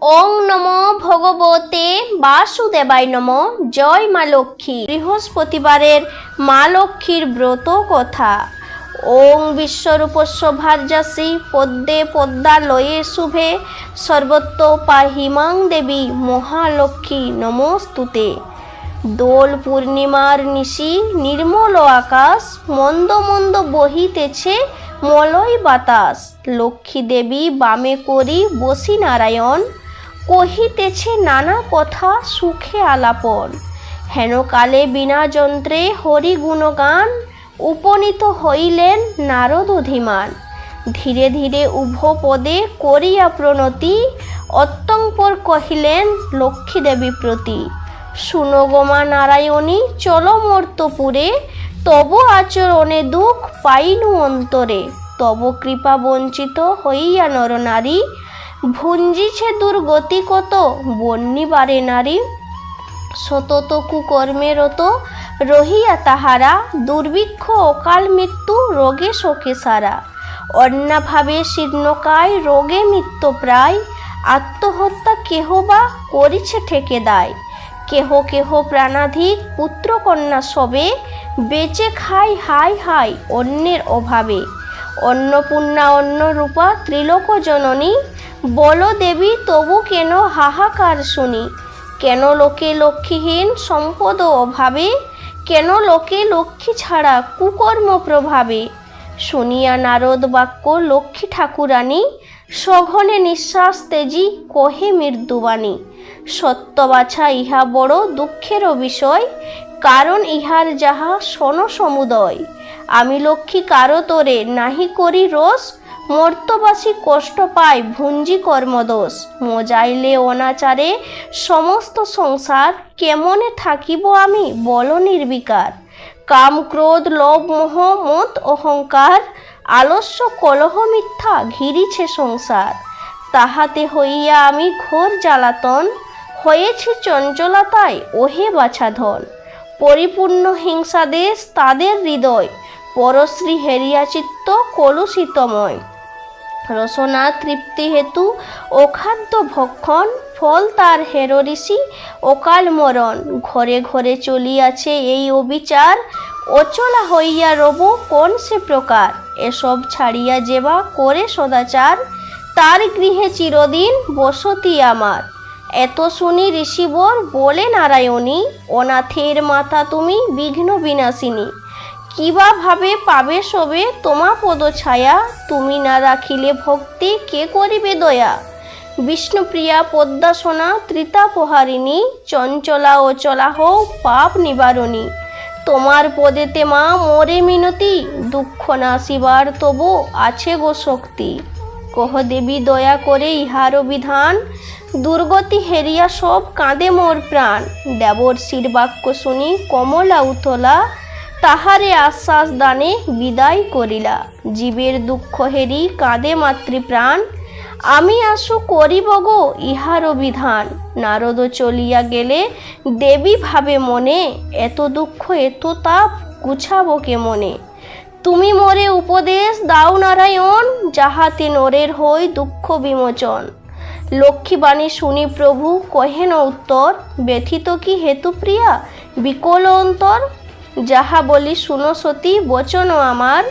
ওং নমো ভগবতে বাসুদেবায় নমো। জয় মা লক্ষ্মী। বৃহস্পতিবারের মা লক্ষ্মীর ব্রত কথা। ওং বিশ্বরূপস্য ভার্যাসি পদ্মে পদ্মালয়ে শুভে সর্বত্র পাহিমাং দেবী মহালক্ষ্মী নমস্তুতে। দোল পূর্ণিমার নিশি নির্মল আকাশ, মন্দ মন্দ বহিতেছে মলয় বাতাস। লক্ষ্মী দেবী বামে করি বসি নারায়ণ, কহিতেছে নানা কথা সুখে আলাপন। হেন কালে বিনা যন্ত্রে হরি গুণগান, উপনীত হইলেন নারদ অধিমান। ধীরে ধীরে উভ পদে করিয়া প্রণতি, অত্যঙ্পর কহিলেন লক্ষ্মী দেবী প্রতি। শুনো গোমা নারায়ণী চলো মর্তপুরে, তব আচরণে দুঃখ পাইনু অন্তরে। তব কৃপা বঞ্চিত হইয়া নরনারী, ভুঞ্জিছে দুর্গতি কত বন্নিবারে নারী। সতত কুকর্মেরত রহিয়া তাহারা, দুর্ভিক্ষ অকাল মৃত্যু রোগে শোকে সারা। অন্যাভাবে শীর্ণকায় রোগে মৃত্যু প্রায়, আত্মহত্যা কেহ বা করিছে ঠেকে দায়। কেহ কেহ প্রাণাধিক পুত্র কন্যা সবে, বেঁচে খাই হাই হাই অন্যের অভাবে। অন্নপূর্ণা অন্নরূপা ত্রিলোক জননী, বল দেবী তবু কেন হাহাকার শুনি। কেন লোকে লক্ষ্মীহীন সম্পদ অভাবে, কেন লোকে লক্ষ্মী ছাড়া কুকর্ম প্রভাবে। শুনিয়া নারদ বাক্য লক্ষ্মী ঠাকুরানী, সঘনে নিঃশ্বাস তেজি কহে মৃদুবাণী। সত্যবাছা ইহা বড় দুঃখেরও বিষয়, কারণ ইহার যাহা সন সমুদয়। আমি লক্ষ্মী কারো তোরে নাহি করি রোষ, মর্তবাসী কষ্ট পায় ভুঞ্জি কর্মদোষ। মজাইলে অনাচারে সমস্ত সংসার, কেমনে থাকিব আমি বল নির্বিকার। কাম ক্রোধ লোভ মোহ মত অহংকার, আলস্য কলহ মিথ্যা ঘিরিছে সংসার। তাহাতে হইয়া আমি ঘোর জ্বালাতন, হয়েছি চঞ্চলতায় ওহে বাছাধন। পরিপূর্ণ হিংসাদেশ তাদের হৃদয়, পরশ্রী হেরিয়া চিত্ত কলুষিতময়। রসনা তৃপ্তি হেতু অখাদ্য ভক্ষণ, ফল তার হেরঋষি অকাল মরণ। ঘরে ঘরে চলিয়াছে এই অবিচার, অচলা হইয়া রব কোন সে প্রকার। এসব ছাড়িয়া যেবা করে সদাচার, তার গৃহে চিরদিন বসতি আমার। এত শুনি ঋষিবর বলে নারায়ণী, অনাথের মাতা তুমি বিঘ্ন বিনাশিনী। কিবা ভাবে পাবে সবে তোমা পদ ছায়া, তুমি না রাখিলে ভক্তি কে করিবে দয়া। বিষ্ণুপ্রিয়া পদ্মাসনা ত্রিতাপহারিণী, চঞ্চলা ও চলা হও পাপ নিবারণী। তোমার পদেতে মা মোরে মিনতি, দুঃখ নাশিবার তবু আছে গো শক্তি। কহ দেবী দয়া করে ইহারও বিধান, দুর্গতি হেরিয়া সব কাঁদে মোর প্রাণ। দেবর্ষির বাক্য শুনি কমলা উতলা, তাহারে আশ্বাস দানে বিদায় করিলা। জীবের দুঃখ হেরি কাঁদে মাতৃপ্রাণ, আমি আশু করিব গো ইহারও বিধান। নারদ চলিয়া গেলে দেবী ভাবে মনে, এত দুঃখ এত তাপ গুছাবো কে মনে। তুমি মোরে উপদেশ দাও নারায়ণ, যাহাতে নরের হই দুঃখ বিমোচন। লক্ষ্মীবাণী শুনি প্রভু কহেন উত্তর, ব্যথিত কি হেতু প্রিয়া বিকল অন্তর। যাহা বলি শুনো সতী বচন আমার,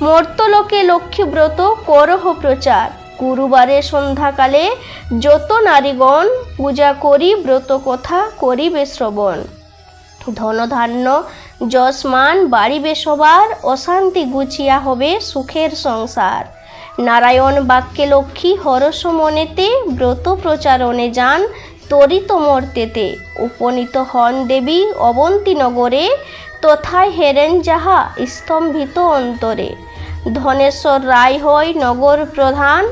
মর্তলোকে লক্ষ্মীব্রত করহ প্রচার। গুরুবারে সন্ধ্যাকালে যত নারীগণ, পূজা করি ব্রত কথা করিবে শ্রবণ। ধনধান্য যশ মান বাড়িবে সবার, অশান্তি গুছিয়া হবে সুখের সংসার। নারায়ণ বাক্যে লক্ষ্মী হরস মনেতে, ব্রত প্রচারণে যান তরিত মর্তেতে। উপনীত হন দেবী অবন্তী নগরে, তথায় হেরেন যাহা স্তম্ভিত অন্তরে। ধনেশ্বর রায় হয় নগর প্রধান,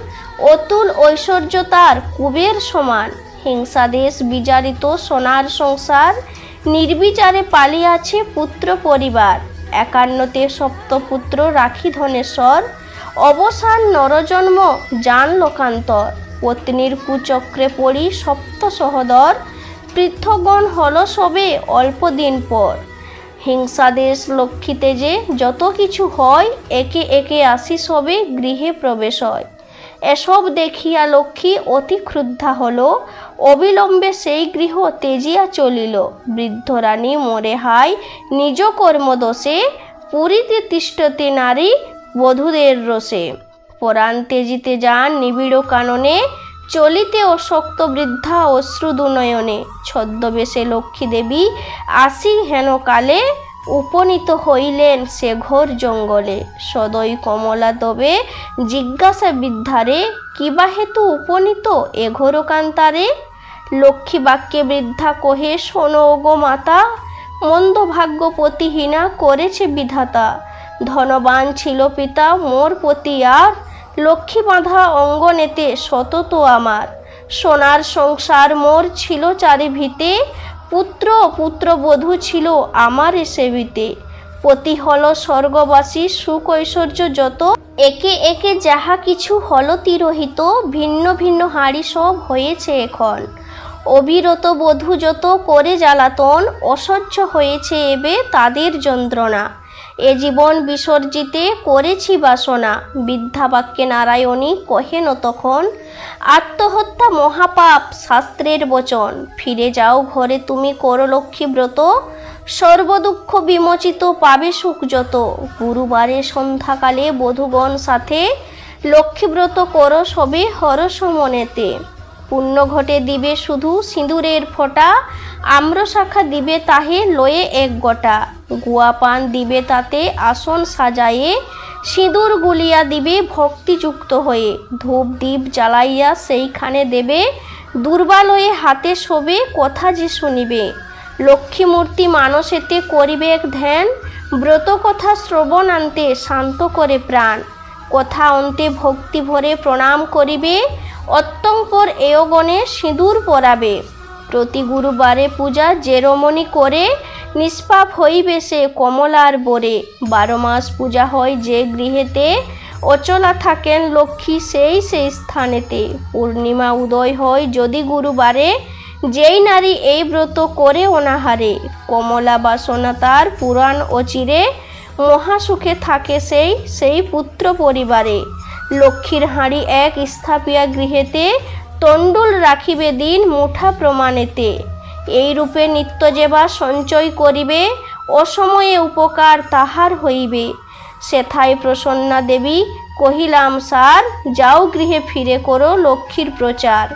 অতুল ঐশ্বর্য তার কুবের সমান। হিংসাদেশ বিজারিত সোনার সংসার, নির্বিচারে পালিয়াছে পুত্র পরিবার। 51তে সপ্তপুত্র রাখি ধনেশ্বর, অবসান নরজন্ম যান লোকান্তর। পত্নীর কুচক্রে পড়ি সপ্ত সহোদর, পৃথগণ হল সবে অল্প দিন পর। হিংসাদেশ লক্ষ্মীতে যে যত কিছু হয়, একে একে আসি সবে গৃহে প্রবেশ হয়। এসব দেখিয়া লক্ষ্মী অতি ক্রুদ্ধা হল, অবিলম্বে সেই গৃহ তেজিয়া চলিল। বৃদ্ধ রানী মরে হায় নিজ কর্মদোষে, পুরীতে তিষ্ঠতে নারী বধূদের রোষে। পরাণ তেজিতে যান নিবিড় কাননে, চলিতে অশক্ত বৃদ্ধা অশ্রুদুনয়নে। ছদ্মবেশে লক্ষ্মী দেবী আসি হেন কালে, উপনীত হইলেন সে ঘোর জঙ্গলে। সদয় কমলা তবে জিজ্ঞাসা বৃদ্ধারে, কিবা হেতু উপনীত এ ঘোর কান্তারে? লক্ষ্মী বাক্যে বৃদ্ধা কহে, শোনো গো মাতা, মন্দ ভাগ্য পতিহীনা করেছে বিধাতা। ধনবান ছিল পিতা মোর পতি আর, লক্ষ্মী বাঁধা অঙ্গনেতে সতত আমার। সোনার সংসার মোর ছিল চারিভিতে, পুত্র পুত্রবধূ ছিল আমার সেবিতে। পতি হল স্বর্গবাসী সুখ ঐশ্বর্য যত, একে একে যাহা কিছু হল তিরোহিত। ভিন্ন ভিন্ন হাড়ি সব হয়েছে এখন, অবিরত বধূ যত করে জ্বালাতন। অসহ্য হয়েছে এবে তাদের যন্ত্রণা, এ জীবন বিসর্জিতে করেছি বাসনা। বৃদ্ধা বাক্যে নারায়ণী কহেন তখন, আত্মহত্যা মহাপাপ শাস্ত্রের বচন। ফিরে যাও ঘরে তুমি করো লক্ষ্মী ব্রত, সর্বদুঃখ বিমোচিত পাবে সুখ যত। গুরুবারে সন্ধ্যাকালে বধূগণ সাথে, লক্ষ্মীব্রত করো সবে হরস মনেতে। পুণ্য ঘটে দিবে শুধু সিঁদুরের ফোঁটা, আম্র শাখা দিবে তাহে লয়ে এক গোটা। গুয়া পান দিবে তাতে আসন সাজায়ে, সিঁদুর গুলিয়া দিবে ভক্তিযুক্ত হয়ে। ধূপ দীপ জ্বালাইয়া সেইখানে দেবে, দুর্বালয়ে হাতে শোবে কথা যে শুনিবে। লক্ষ্মী মূর্তি মানসেতে করিবে এক ধ্যান, ব্রত কথা শ্রবণ আনতে শান্ত করে প্রাণ। কথা অন্তে ভক্তি ভরে প্রণাম করিবে, অত্যঙ্কর এয়গণে সিঁদুর পরাবে। প্রতি গুরুবারে পূজা যে রমণী করে, নিষ্পাপ হইবে সে কমলার বোরে। 12 মাস পূজা হয় যে গৃহেতে, অচলা থাকেন লক্ষ্মী সেই সেই স্থানেতে। পূর্ণিমা উদয় হয় যদি গুরুবারে, যেই নারী এই ব্রত করে অনাহারে। কমলা বাসনা তার পুরাণ অচিরে, মহাসুখে থাকে সেই সেই পুত্র পরিবারে। লক্ষ্মীর হাঁড়ি এক স্থাপিয়া গৃহেতে, তণ্ডুল রাখিবে দিন মুঠা প্রমাণেতে। এই রূপে নিত্য যেবা সঞ্চয় করিবে, অসময়ে উপকার তাহার হইবে। সেথায় প্রসন্না দেবী কহিলাম সার, যাও গৃহে ফিরে করো লক্ষ্মীর প্রচার।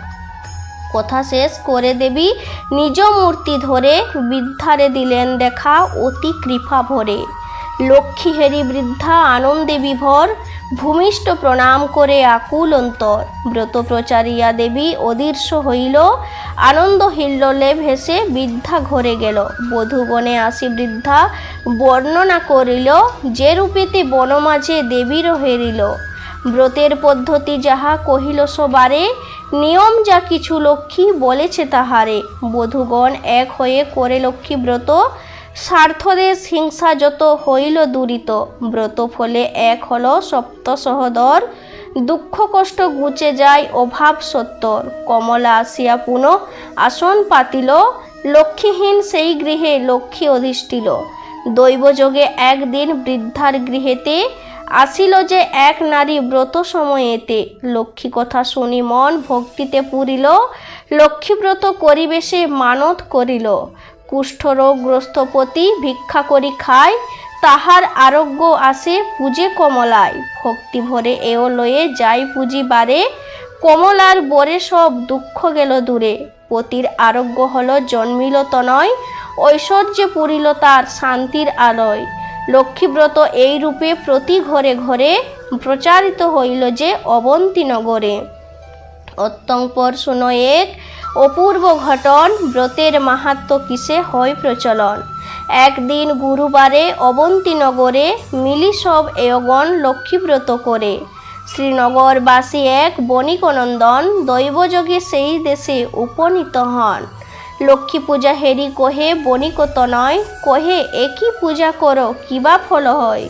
কথা শেষ করে দেবী নিজ মূর্তি ধরে, বৃদ্ধারে দিলেন দেখা অতি কৃপা ভরে। লক্ষ্মী হেরি বৃদ্ধা আনন্দে বিভোর, ভূমিষ্ঠ প্রণাম করে আকুল অন্তর। ব্রত প্রচারিয়া দেবী অদৃশ্য হইল, আনন্দ হিল্লোলে ভেসে বৃদ্ধা ঘরে গেল। বধূগণে আসি বৃদ্ধা বর্ণনা করিল, যে রূপেতে বনমাঝে দেবীর হেরিল। ব্রতের পদ্ধতি যাহা কহিল সবারে, নিয়ম যা কিছু লক্ষ্মী বলেছে তাহারে। বধূগণ এক হয়ে করে লক্ষ্মী ব্রত, স্বার্থদেশ হিংসা যত হইল দূরিত। ব্রত ফলে এক হল সপ্ত সহোদর, দুঃখ কষ্ট ঘুচে যায় অভাব সত্তর। কমলা আসিয়া পুনঃ আসন পাতিল, লক্ষ্মীহীন সেই গৃহে লক্ষ্মী অধিষ্ঠিল। দৈবযোগে একদিন বৃদ্ধার গৃহেতে, আসিল যে এক নারী ব্রত সময়েতে। লক্ষ্মী কথা শুনি মন ভক্তিতে পুরিল, লক্ষ্মীব্রত করিবে সে মানত করিল। কুষ্ঠরোগগ্রস্ত পতি ভিক্ষা করি খায়, তাহার আরোগ্য আসে পূজে কমলায়। ভক্তি ভরে এও লয়ে যাই পুজিবারে, কমলার বরে সব দুঃখ গেল দূরে। পতির আরোগ্য হল জন্মিল তনয়, ঐশ্বর্যে পুরিল তার শান্তির আলয়। লক্ষ্মীব্রত এই রূপে প্রতি ঘরে ঘরে, প্রচারিত হইল যে অবন্তী নগরে। অত্যংপর শুনো এক অপূর্ব ঘটন, ব্রতের মাহাত্ম্য কিসে হয় প্রচলন। একদিন গুরুবারে অবন্তী নগরে, মিলি সব এয়গণ লক্ষ্মীব্রত করে। শ্রীনগরবাসী এক বণিকনন্দন, দৈবযোগে সেই দেশে উপনীত হন। লক্ষ্মী পূজা হেরি কহে বণিকতনয়, কহে একই পূজা করো কিবা ফল হয়।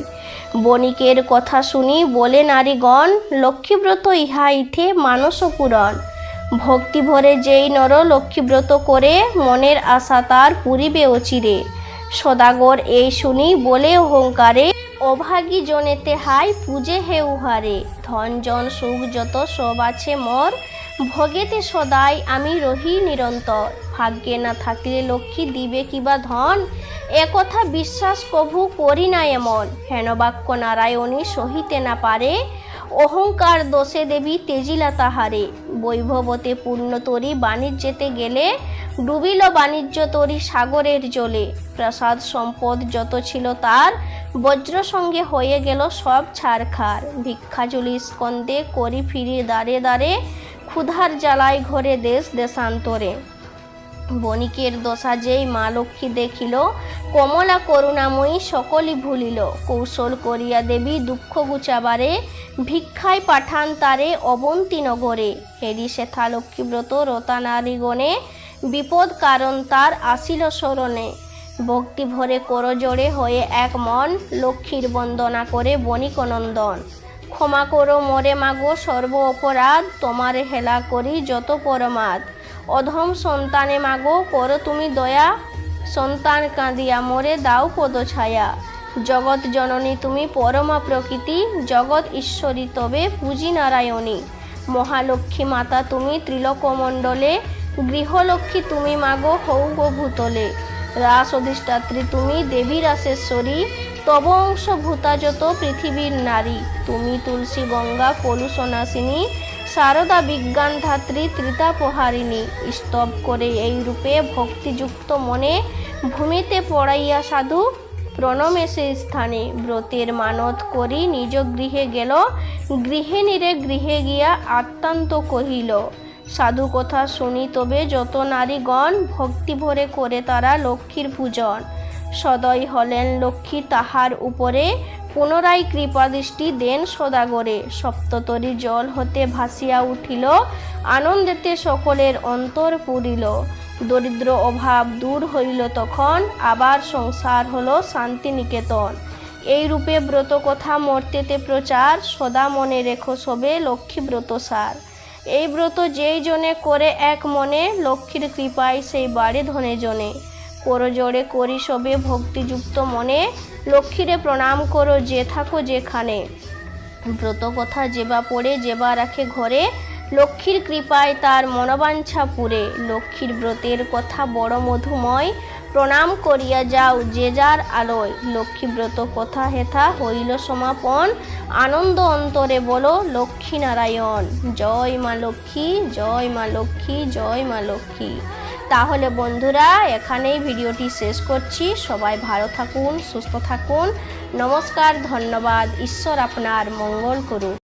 বণিকের কথা শুনি বলে নারীগণ, লক্ষ্মীব্রত ইহা ইথে মানস পূরণ। ভক্তি ভরে যেই নর লক্ষ্মীব্রত করে, মনের আশা তার পুরিবে অচিরে। সদাগর এই শুনি বলে অহংকারে, অভাগী জনেতে হাই পূজে হে উহারে, ধন জন সুখ যত সব আছে মোর, ভোগেতে সদাই আমি রহি নিরন্তর। ভাগ্যে না থাকলে লক্ষ্মী দিবে কিবা ধন, একথা বিশ্বাস কভু করি না এমন। হেন বাক্য নারায়ণী সহিতে না পারে, অহংকার দোষে দেবী তেজিলা তাহারে। বৈভবতে পূর্ণ তরি বাণিজ্যেতে গেলে, ডুবিল বাণিজ্য তরি সাগরের জলে। প্রাসাদ সম্পদ যত ছিল তার, বজ্র সঙ্গে হয়ে গেল সব ছারখার। ভিক্ষাজলি স্কন্দে করি ফিরি দ্বারে দ্বারে, ক্ষুধার জ্বালায় ঘরে দেশ দেশান্তরে। বণিকের দশা যেই মা লক্ষ্মী দেখিল, কমলা করুণাময়ী সকলই ভুলিল। কৌশল করিয়া দেবী দুঃখ গুচাবারে, ভিক্ষায় পাঠান তারে অবন্তী নগরে। হেরি সেথা লক্ষ্মীব্রত রতা নারীগণে, বিপদ কারণ তার আসিল স্মরণে। ভক্তি ভরে করজোড়ে হয়ে এক মন, লক্ষ্মীর বন্দনা করে বণিক নন্দন। ক্ষমা করো মোরে মাগো সর্ব অপরাধ, তোমারে হেলা করি যত পরমাদ। অধম সন্তানে মাগো করো তুমি দয়া, সন্তান কাঁদিয়া মোরে দাও পদ ছায়া। জগৎ জননী তুমি পরমা প্রকৃতি, জগৎ ঈশ্বরী তবে পূজি নারায়ণী। মহালক্ষ্মী মাতা তুমি ত্রিলোকমণ্ডলে, গৃহলক্ষ্মী তুমি মাগো হৌ গো ভূতলে। রাস অধিষ্ঠাত্রী তুমি দেবী রাসেশ্বরী, তব অংশ ভূতা যত পৃথিবীর নারী। তুমি তুলসী গঙ্গা কলুষনাশিনী, শারদা বিজ্ঞান ধাত্রী ত্রিতাপহারিণী। স্তব করে এই রূপে ভক্তিযুক্ত মনে, ভূমিতে পড়াইয়া সাধু প্রণমে সেই স্থানে। ব্রতের মানত করি নিজ গৃহে গেল, গৃহিণীরে গৃহে গিয়া আত্মান্ত কহিল। সাধু কথা শুনি তবে যত নারীগণ, ভক্তি ভরে করে তারা লক্ষ্মীর পূজন। সদয় হলেন লক্ষ্মী তাহার উপরে, পুনরায় কৃপা দৃষ্টি দেন সদাগরে। সপ্ততরী জল হতে ভাসিয়া উঠিল, আনন্দেতে সকলের অন্তর পুরিল। দরিদ্র অভাব দূর হইল তখন, আবার সংসার হলো শান্তিনিকেতন। এই রূপে ব্রত কথা মর্তেতে প্রচার, সদা মনে রেখো সবে লক্ষ্মী ব্রত সার। এই ব্রত যেই জনে করে এক মনে, লক্ষ্মীর কৃপায় সেই বাড়ি ধনে জনে। করজোড়ে করি সবে ভক্তিযুক্ত মনে, লক্ষ্মীরে প্রণাম করো যে থাকো যেখানে। ব্রত কথা যেবা পড়ে যেবা রাখে ঘরে, লক্ষ্মীর কৃপায় তার মনোবাঞ্ছা পুরে। লক্ষ্মীর ব্রতের কথা বড় মধুময়, প্রণাম করিয়া যাও যে যার আলোয়। লক্ষ্মী ব্রত কথা হেথা হইল সমাপন, আনন্দ অন্তরে বলো লক্ষ্মী নারায়ণ। জয় মা লক্ষ্মী, জয় মা লক্ষ্মী, জয় মা লক্ষ্মী। তাহলে বন্ধুরা এখানেই ভিডিওটি শেষ করছি। সবাই ভালো থাকুন, সুস্থ থাকুন। নমস্কার, ধন্যবাদ। ঈশ্বর আপনার মঙ্গল করুন।